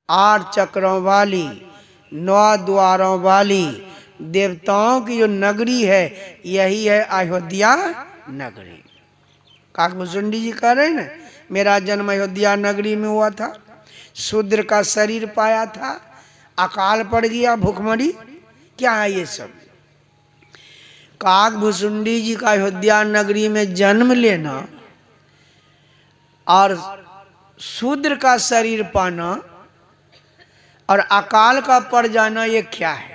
8 चक्रों वाली, 9 द्वारों वाली देवताओं की जो नगरी है यही है अयोध्या नगरी। काकभूषुंडी जी कह रहे हैं ना, मेरा जन्म अयोध्या नगरी में हुआ था, शूद्र का शरीर पाया था, अकाल पड़ गया, भूखमरी, क्या है ये सब। काकभूषुंडी जी का अयोध्या नगरी में जन्म लेना और शूद्र का शरीर पाना और अकाल का पड़ जाना, ये क्या है।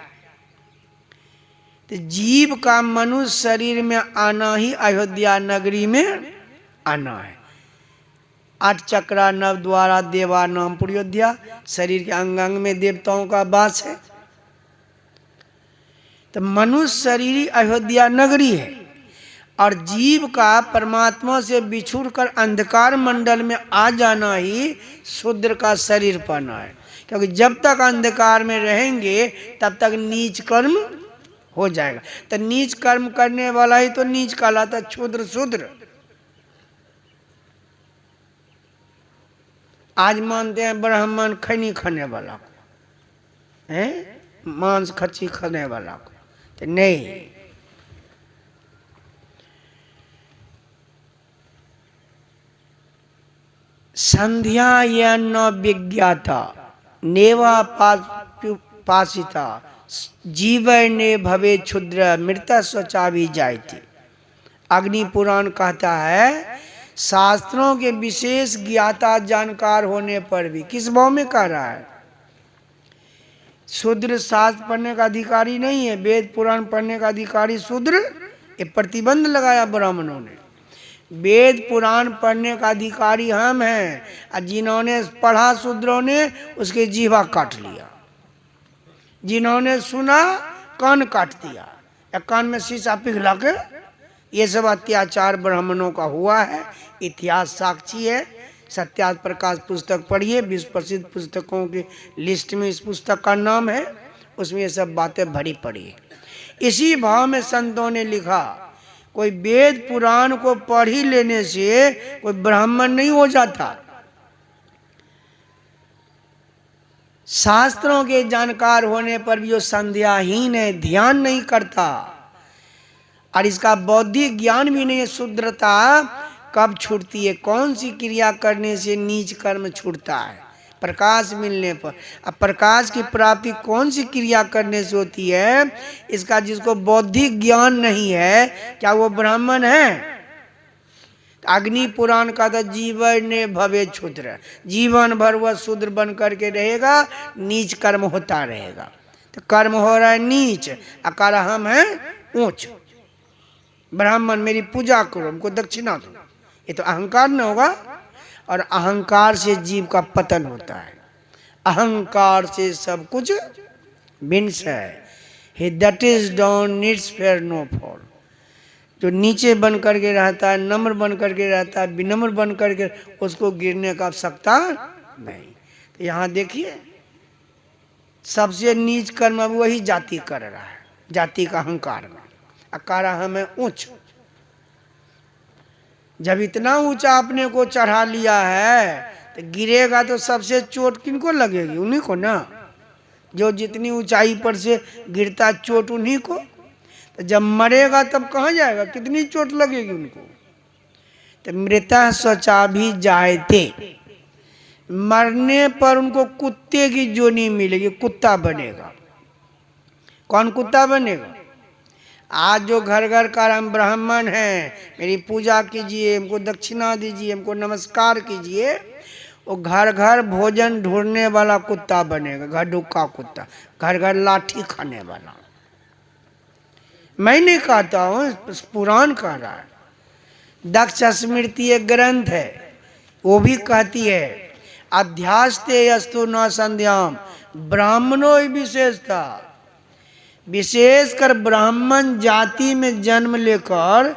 तो जीव का मनुष्य शरीर में आना ही अयोध्या नगरी में आना है। 8 चक्रा 9 द्वारा देवा नाम पुरोध्या, शरीर के अंग अंग में देवताओं का वास है। तो मनुष्य शरीर अयोध्या नगरी है और जीव का परमात्मा से बिछुड़ कर अंधकार मंडल में आ जाना ही शूद्र का शरीर पाना है। क्योंकि जब तक अंधकार में रहेंगे तब तक नीच कर्म हो जाएगा। तो नीच कर्म करने वाला ही तो नीच कहलाता, क्षुद्र शूद्र। आज मानते हैं ब्राह्मण खैनी खाने वाला को, है मांस खच्ची खाने वाला को, तो नहीं। संध्या या न विज्ञाता नेवा पासिता जीवन ने भवे क्षुद्र मृता स्वचा भी जायते। अग्नि पुराण कहता है शास्त्रों के विशेष ज्ञाता जानकार होने पर भी, किस भाव में कह रहा है, शूद्र शास्त्र पढ़ने का अधिकारी नहीं है, वेद पुराण पढ़ने का अधिकारी शूद्र, ये प्रतिबंध लगाया ब्राह्मणों ने। वेद पुराण पढ़ने का अधिकारी हम हैं, और जिन्होंने पढ़ा शूद्रों ने उसके जीवा काट लिया, जिन्होंने सुना कान काट दिया या कान में शीशा पिघला के, ये सब अत्याचार ब्राह्मणों का हुआ है। इतिहास साक्षी है। सत्यार्थ प्रकाश पुस्तक पढ़िए, 20 प्रसिद्ध पुस्तकों की लिस्ट में इस पुस्तक का नाम है, उसमें ये सब बातें भरी पड़ी है। इसी भाव में संतों ने लिखा कोई वेद पुराण को पढ़ ही लेने से कोई ब्राह्मण नहीं हो जाता। शास्त्रों के जानकार होने पर भी वो संध्याहीन है, ध्यान नहीं करता और इसका बौद्धिक ज्ञान भी नहीं है। शुद्रता कब छूटती है, कौन सी क्रिया करने से नीच कर्म छूटता है, प्रकाश मिलने पर। अब प्रकाश की प्राप्ति कौन सी क्रिया करने से होती है, इसका जिसको बौद्धिक ज्ञान नहीं है, क्या वो ब्राह्मण है। अग्नि पुराण का था जीवन ने भवे क्षुद्र, जीवन भर वह शूद्र बन करके रहेगा, नीच कर्म होता रहेगा। तो कर्म हो रहा है नीच, अकार हम है ऊंच। ब्राह्मण मेरी पूजा करो, हमको दक्षिणा दो, ये तो अहंकार न होगा। और अहंकार से जीव का पतन होता है, अहंकार से सब कुछ विनाश है। he that is down needs fear no fall। जो नीचे बन करके रहता है, नम्र बन करके रहता है, विनम्र बन करके, उसको गिरने का आवश्यकता नहीं। तो यहाँ देखिए सबसे नीच कर्म अब वही जाति कर रहा है, जाति का अहंकार में अकारा हमें ऊंच। जब इतना ऊंचा अपने को चढ़ा लिया है तो गिरेगा तो सबसे चोट किनको लगेगी, उन्हीं को ना। जो जितनी ऊंचाई पर से गिरता चोट उन्हीं को, तो जब मरेगा तब कहाँ जाएगा, कितनी चोट लगेगी उनको। तो मृता स्वचा भी जायते, मरने पर उनको कुत्ते की जोनी मिलेगी, कुत्ता बनेगा। कौन कुत्ता बनेगा। आज जो घर घर का हम ब्राह्मण हैं, मेरी पूजा कीजिए, हमको दक्षिणा दीजिए, हमको नमस्कार कीजिए, वो घर घर भोजन ढूंढने वाला कुत्ता बनेगा, घर डुक्का कुत्ता, घर घर लाठी खाने वाला। मैं नहीं कहता हूँ, पुराण कह रहा है। दक्ष स्मृति एक ग्रंथ है, वो भी कहती है अध्यास्ते अस्तु न संध्याम ब्राह्मणों विशेषता। विशेषकर ब्राह्मण जाति में जन्म लेकर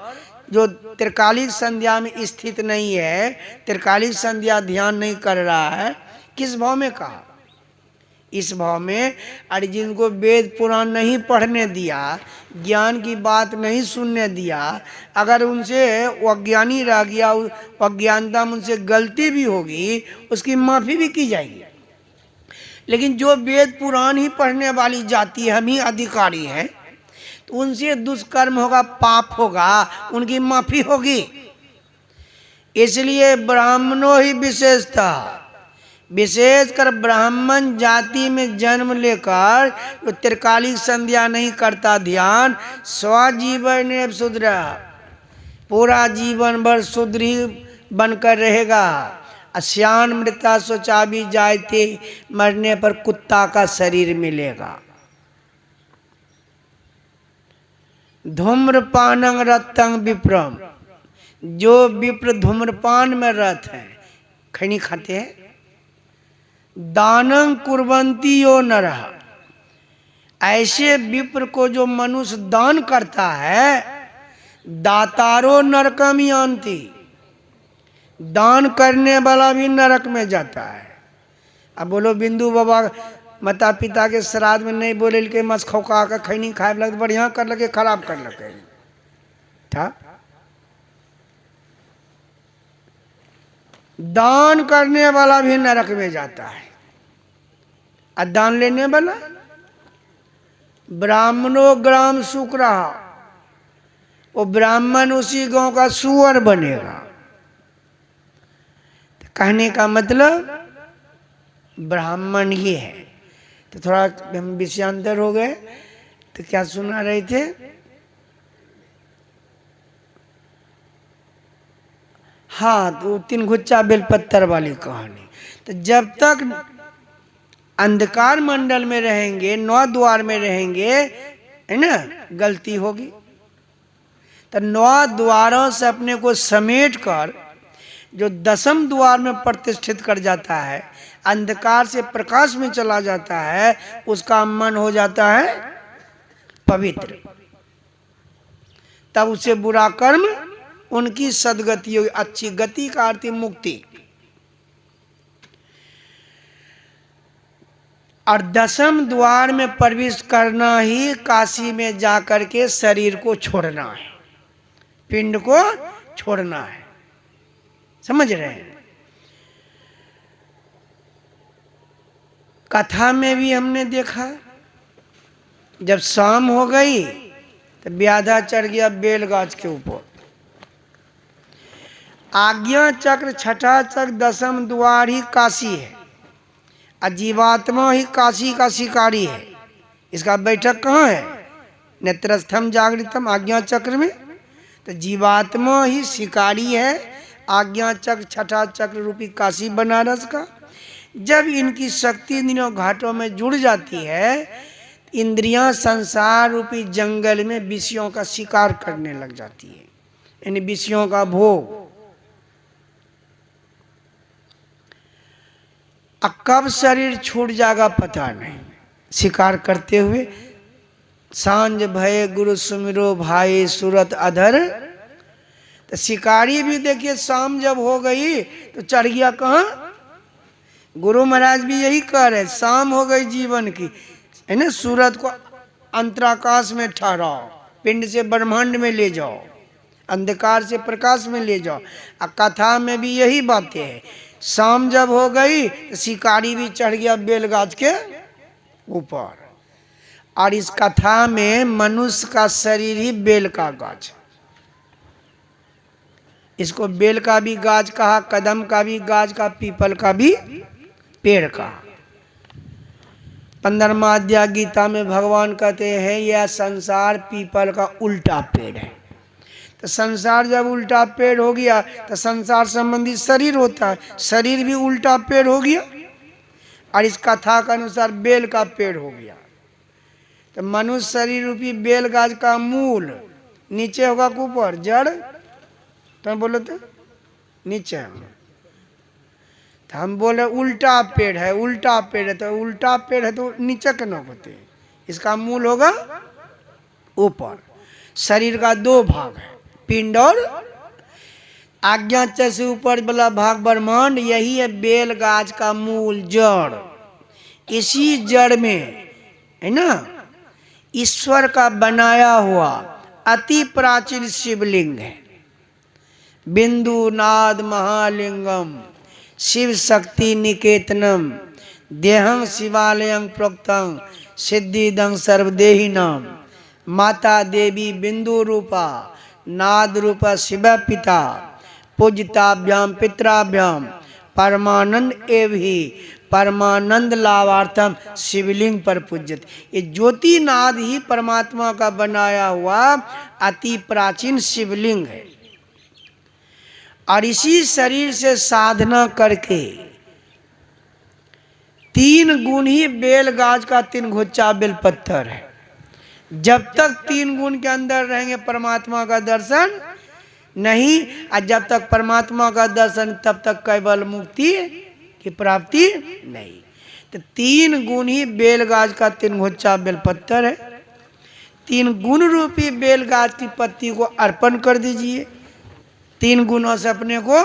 जो त्रिकालिक संध्या में स्थित नहीं है, त्रिकालिक संध्या ध्यान नहीं कर रहा है, किस भाव में कहा, इस भाव में। और जिनको वेद पुराण नहीं पढ़ने दिया, ज्ञान की बात नहीं सुनने दिया, अगर उनसे वो अज्ञानी रह गया, अज्ञानता में उनसे गलती भी होगी, उसकी माफ़ी भी की जाएगी। लेकिन जो वेद पुराण ही पढ़ने वाली जाति है, हम ही अधिकारी हैं, तो उनसे दुष्कर्म होगा, पाप होगा, उनकी माफी होगी। इसलिए ब्राह्मणों ही विशेषता, विशेषकर ब्राह्मण जाति में जन्म लेकर जो त्रिकालिक संध्या नहीं करता ध्यान, स्वजीवन शूद्र, पूरा जीवन भर शूद्र ही बनकर रहेगा। अश्यान मृता सोचा भी जायते, मरने पर कुत्ता का शरीर मिलेगा। धूम्रपानं रतं विप्रम, जो विप्र धूम्रपान में रत है, खैनी खाते हैं। दानं कुर्वन्ति यो नरः, ऐसे विप्र को जो मनुष्य दान करता है, दातारो नरकम यान्ति, दान करने वाला भी नरक में जाता है। अब बोलो बिंदु बाबा माता पिता के श्राद्ध में नहीं बोले के मस खौका कर खैनी खाए लगे, बढ़िया कर लगे, खराब कर लगे था। दान करने वाला भी नरक में जाता है। और दान लेने वाला ब्राह्मणो ग्राम सुख रहा, वो ब्राह्मण उसी गांव का सुअर बनेगा। तो कहने का मतलब ब्राह्मण ही है। तो थोड़ा हम विषयांतर हो गए, तो क्या सुना रहे थे? हाँ, तो तीन गुच्छा बेलपत्तर वाली कहानी। तो जब तक अंधकार मंडल में रहेंगे, 9 द्वार में रहेंगे, है ना, गलती होगी। तो 9 द्वारों से अपने को समेट कर जो 10वें द्वार में प्रतिष्ठित कर जाता है, अंधकार से प्रकाश में चला जाता है, उसका मन हो जाता है पवित्र। तब उसे बुरा कर्म उनकी सदगति होगी। अच्छी गति का अर्थ मुक्ति। और 10वें द्वार में प्रवेश करना ही काशी में जाकर के शरीर को छोड़ना है, पिंड को छोड़ना है। समझ रहे हैं? कथा में भी हमने देखा, जब शाम हो गई तो व्याधा चढ़ गया बेल गाछ के ऊपर। आज्ञा चक्र, छठा चक्र, 10वें द्वार ही काशी है। जीवात्मा ही काशी का शिकारी है। इसका बैठक कहाँ है? नेत्रस्थम जागृतम आज्ञा चक्र में। तो जीवात्मा ही शिकारी है, आज्ञा चक्र छठा चक्र रूपी काशी बनारस का। जब इनकी शक्ति दिनों घाटों में जुड़ जाती है, इंद्रियां संसार रूपी जंगल में विषयों का शिकार करने लग जाती है, यानी विषयों का भोग। कब शरीर छूट जाएगा पता नहीं। शिकार करते हुए सांझ भय गुरु सुमिरो भाई सूरत अधर। तो शिकारी भी देखिए शाम जब हो गई तो चढ़ गया कहाँ? गुरु महाराज भी यही कह रहे, शाम हो गई जीवन की, है ना, सूरत को अंतराकाश में ठहराओ, पिंड से ब्रह्मांड में ले जाओ, अंधकार से प्रकाश में ले जाओ। कथा में भी यही बातें है। शाम जब हो गई तो शिकारी भी चढ़ गया बेलगाछ के ऊपर। और इस कथा में मनुष्य का शरीर ही बेल का गाछ, इसको बेल का भी गाछ कहा, कदम का भी गाछ कहा, पीपल का भी पेड़ कहा। 15वां अध्याय गीता में भगवान कहते हैं यह संसार पीपल का उल्टा पेड़ है। तो संसार जब उल्टा पेड़ हो गया तो संसार संबंधी शरीर होता है, शरीर भी उल्टा पेड़ हो गया। और इस कथा के अनुसार बेल का पेड़ हो गया। तो मनुष्य शरीर रूपी बेल गाछ का मूल नीचे होगा कि ऊपर? जड़। तो बोलो तो नीचे। तो हम बोले उल्टा पेड़ है, उल्टा पेड़ है। तो उल्टा पेड़ है तो नीचे के न होते, इसका मूल होगा ऊपर। शरीर का 2 भाग है, पिंड और आज्ञा चक्र से ऊपर वाला भाग ब्रह्मांड, यही है बेल गाछ का मूल जड़। इसी जड़ में, है ना, ईश्वर का बनाया हुआ अति प्राचीन शिवलिंग है। बिंदु नाद महालिंगम शिव शक्ति निकेतनम देहं शिवालयं प्रोक्तं सिद्धिदं सर्वदेहिनां माता देवी बिंदु रूपा नाद रूपा शिव पिता पूजिताभ्याम पितराभ्याम परमानंद एव ही परमानंद लाभार्थम शिवलिंग पर पूज्यत। ये ज्योतिनाद ही परमात्मा का बनाया हुआ अति प्राचीन शिवलिंग है। और इसी शरीर से साधना करके 3 गुण ही बेलगाज का 3 घुच्चा बेलपत्थर है। जब तक 3 गुण के अंदर रहेंगे परमात्मा का दर्शन नहीं, और जब तक परमात्मा का दर्शन तब तक केवल मुक्ति की प्राप्ति नहीं। तो 3 गुण ही बेलगाज का 3 घुच्चा बेलपत्थर है। 3 गुण रूपी बेलगाज की पत्ती को अर्पण कर दीजिए, 3 गुणों से अपने को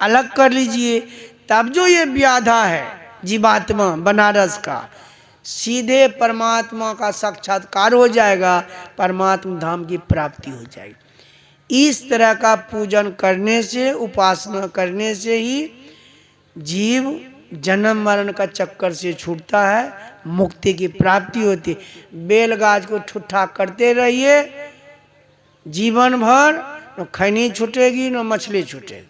अलग कर लीजिए, तब जो ये व्याधा है जीवात्मा बनारस का, सीधे परमात्मा का साक्षात्कार हो जाएगा, परमात्मा धाम की प्राप्ति हो जाएगी। इस तरह का पूजन करने से, उपासना करने से ही जीव जन्म मरण का चक्कर से छूटता है, मुक्ति की प्राप्ति होती है। बेलगाज को ठुट्ठा करते रहिए जीवन भर, न खैनी छूटेगी न मछली छूटेगी।